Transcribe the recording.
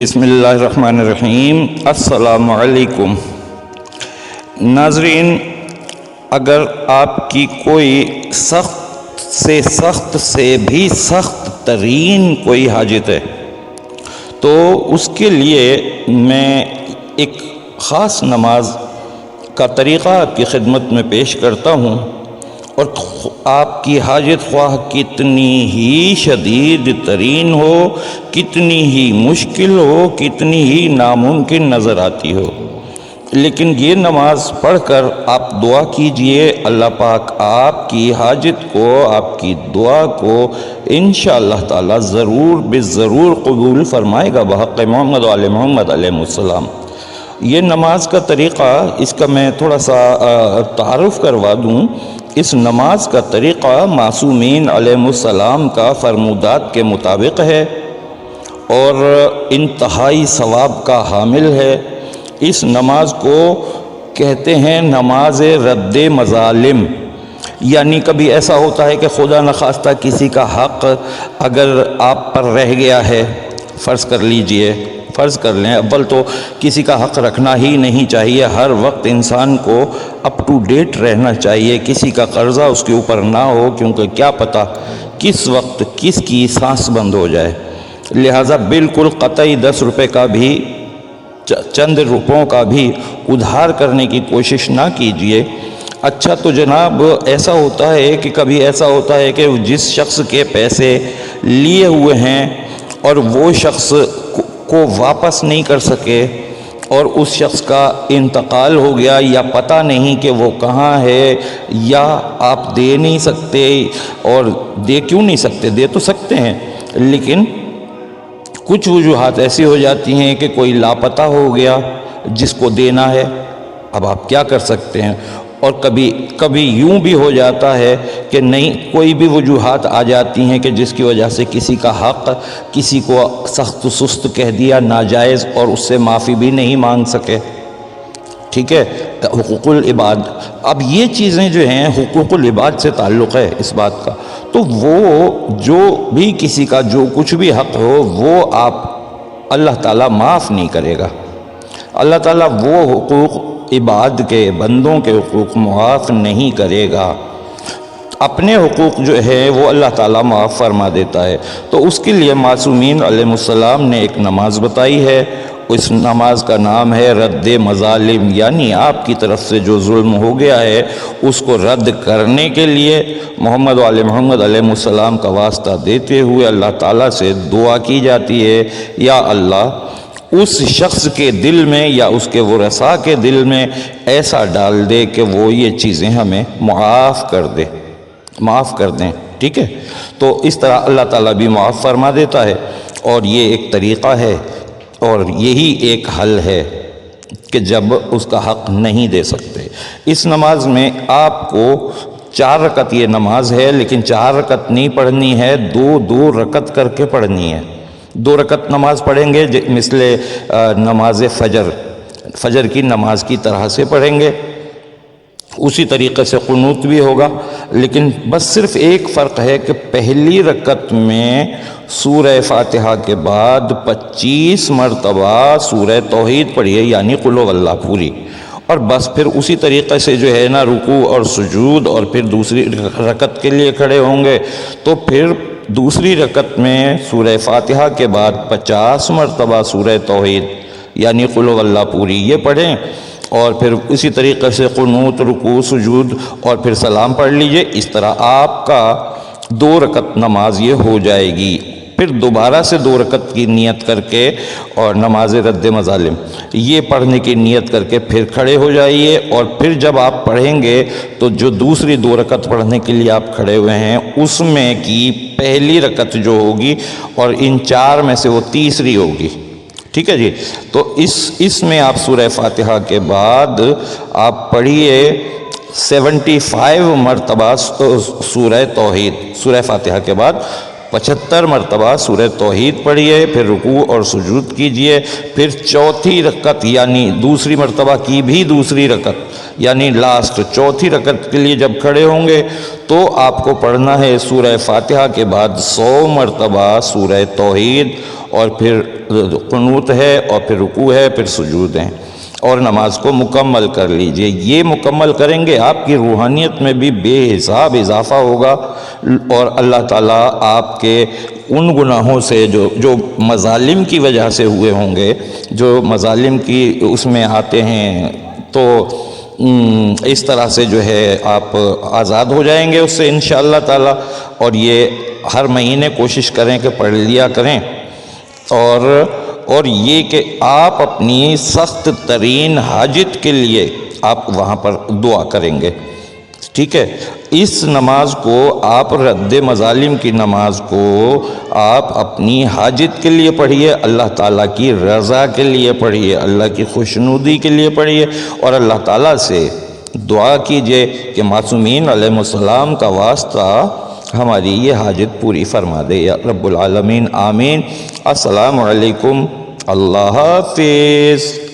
بسم اللہ الرحمن الرحیم۔ السلام علیکم ناظرین، اگر آپ کی کوئی سخت سے بھی سخت ترین کوئی حاجت ہے تو اس کے لیے میں ایک خاص نماز کا طریقہ آپ کی خدمت میں پیش کرتا ہوں، اور آپ کی حاجت خواہ کتنی ہی شدید ترین ہو، کتنی ہی مشکل ہو، کتنی ہی ناممکن نظر آتی ہو، لیکن یہ نماز پڑھ کر آپ دعا کیجئے، اللہ پاک آپ کی حاجت کو، آپ کی دعا کو انشاءاللہ تعالی ضرور قبول فرمائے گا بحق محمد و آل محمد علیہ السلام۔ یہ نماز کا طریقہ، اس کا میں تھوڑا سا تعارف کروا دوں۔ اس نماز کا طریقہ معصومین علیہ السلام کا فرمودات کے مطابق ہے اور انتہائی ثواب کا حامل ہے۔ اس نماز کو کہتے ہیں نماز رد مظالم، یعنی کبھی ایسا ہوتا ہے کہ خدا نخواستہ کسی کا حق اگر آپ پر رہ گیا ہے، فرض کر لیں، اول تو کسی کا حق رکھنا ہی نہیں چاہیے، ہر وقت انسان کو اپ ٹو ڈیٹ رہنا چاہیے، کسی کا قرضہ اس کے اوپر نہ ہو، کیونکہ کیا پتہ کس وقت کس کی سانس بند ہو جائے، لہٰذا بالکل قطعی 10 روپے کا بھی، چند روپوں کا بھی ادھار کرنے کی کوشش نہ کیجیے۔ اچھا تو جناب ایسا ہوتا ہے کہ کبھی ایسا ہوتا ہے کہ جس شخص کے پیسے لیے ہوئے ہیں اور وہ شخص کو واپس نہیں کر سکے، اور اس شخص کا انتقال ہو گیا، یا پتہ نہیں کہ وہ کہاں ہے، یا آپ دے نہیں سکتے، اور دے کیوں نہیں سکتے، دے تو سکتے ہیں، لیکن کچھ وجوہات ایسی ہو جاتی ہیں کہ کوئی لاپتہ ہو گیا جس کو دینا ہے، اب آپ کیا کر سکتے ہیں، اور کبھی یوں بھی ہو جاتا ہے کہ نہیں، کوئی بھی وجوہات آ جاتی ہیں کہ جس کی وجہ سے کسی کا حق کسی کو سخت سست کہہ دیا، ناجائز، اور اس سے معافی بھی نہیں مانگ سکے، ٹھیک ہے، حقوق العباد۔ اب یہ چیزیں جو ہیں حقوق العباد سے تعلق ہے اس بات کا، تو وہ جو بھی کسی کا جو کچھ بھی حق ہو وہ آپ اللہ تعالیٰ معاف نہیں کرے گا، اللہ تعالیٰ وہ حقوق عباد کے، بندوں کے حقوق معاف نہیں کرے گا، اپنے حقوق جو ہے وہ اللہ تعالیٰ معاف فرما دیتا ہے۔ تو اس کے لیے معصومین علیہ السلام نے ایک نماز بتائی ہے، اس نماز کا نام ہے رد مظالم، یعنی آپ کی طرف سے جو ظلم ہو گیا ہے اس کو رد کرنے کے لیے محمد و آل محمد علیہ السلام کا واسطہ دیتے ہوئے اللہ تعالیٰ سے دعا کی جاتی ہے، یا اللہ اس شخص کے دل میں یا اس کے ورثاء کے دل میں ایسا ڈال دے کہ وہ یہ چیزیں ہمیں معاف کر دیں، ٹھیک ہے، تو اس طرح اللہ تعالیٰ بھی معاف فرما دیتا ہے، اور یہ ایک طریقہ ہے، اور یہی ایک حل ہے کہ جب اس کا حق نہیں دے سکتے۔ اس نماز میں آپ کو 4 رکعت یہ نماز ہے، لیکن 4 رکعت نہیں پڑھنی ہے، 2 رکعت کر کے پڑھنی ہے۔ 2 رکعت نماز پڑھیں گے مثل نماز فجر کی نماز کی طرح سے پڑھیں گے، اسی طریقے سے قنوت بھی ہوگا، لیکن بس صرف ایک فرق ہے کہ پہلی رکعت میں سورہ فاتحہ کے بعد 25 مرتبہ سورہ توحید پڑھیے، یعنی قل هو اللہ پوری، اور بس پھر اسی طریقے سے جو ہے نا رکوع اور سجود، اور پھر دوسری رکعت کے لیے کھڑے ہوں گے تو پھر دوسری رکعت میں سورہ فاتحہ کے بعد 50 مرتبہ سورہ توحید یعنی قل هو اللہ پوری یہ پڑھیں، اور پھر اسی طریقے سے قنوت، رکوع، سجود، اور پھر سلام پڑھ لیجئے۔ اس طرح آپ کا 2 رکعت نماز یہ ہو جائے گی۔ پھر دوبارہ سے 2 رکعت کی نیت کر کے اور نماز رد مظالم یہ پڑھنے کی نیت کر کے پھر کھڑے ہو جائیے، اور پھر جب آپ پڑھیں گے تو جو دوسری 2 رکعت پڑھنے کے لیے آپ کھڑے ہوئے ہیں اس میں کی پہلی رکعت جو ہوگی، اور ان 4 میں سے وہ تیسری ہوگی، ٹھیک ہے جی۔ تو اس میں آپ سورہ فاتحہ کے بعد آپ پڑھیے 75 مرتبہ سورہ توحید، سورہ فاتحہ کے بعد 75 مرتبہ سورہ توحید پڑھیے، پھر رکوع اور سجود کیجئے، پھر چوتھی رکعت یعنی دوسری مرتبہ کی بھی دوسری رکعت یعنی لاسٹ چوتھی رکعت کے لیے جب کھڑے ہوں گے تو آپ کو پڑھنا ہے سورہ فاتحہ کے بعد 100 مرتبہ سورہ توحید، اور پھر قنوت ہے، اور پھر رکوع ہے، پھر سجود ہیں، اور نماز کو مکمل کر لیجئے۔ یہ مکمل کریں گے آپ کی روحانیت میں بھی بے حساب اضافہ ہوگا، اور اللہ تعالیٰ آپ کے ان گناہوں سے جو مظالم کی وجہ سے ہوئے ہوں گے، جو مظالم کی اس میں آتے ہیں، تو اس طرح سے جو ہے آپ آزاد ہو جائیں گے اس سے انشاءاللہ تعالیٰ۔ اور یہ ہر مہینے کوشش کریں کہ پڑھ لیا کریں، اور یہ کہ آپ اپنی سخت ترین حاجت کے لیے آپ وہاں پر دعا کریں گے، ٹھیک ہے۔ اس نماز کو آپ رد مظالم کی نماز کو آپ اپنی حاجت کے لیے پڑھیے، اللہ تعالیٰ کی رضا کے لیے پڑھیے، اللہ کی خوشنودی کے لیے پڑھیے، اور اللہ تعالیٰ سے دعا کیجئے کہ معصومین علیہ السلام کا واسطہ ہماری یہ حاجت پوری فرما دے یا رب العالمین، آمین۔ السلام علیکم، اللہ حافظ۔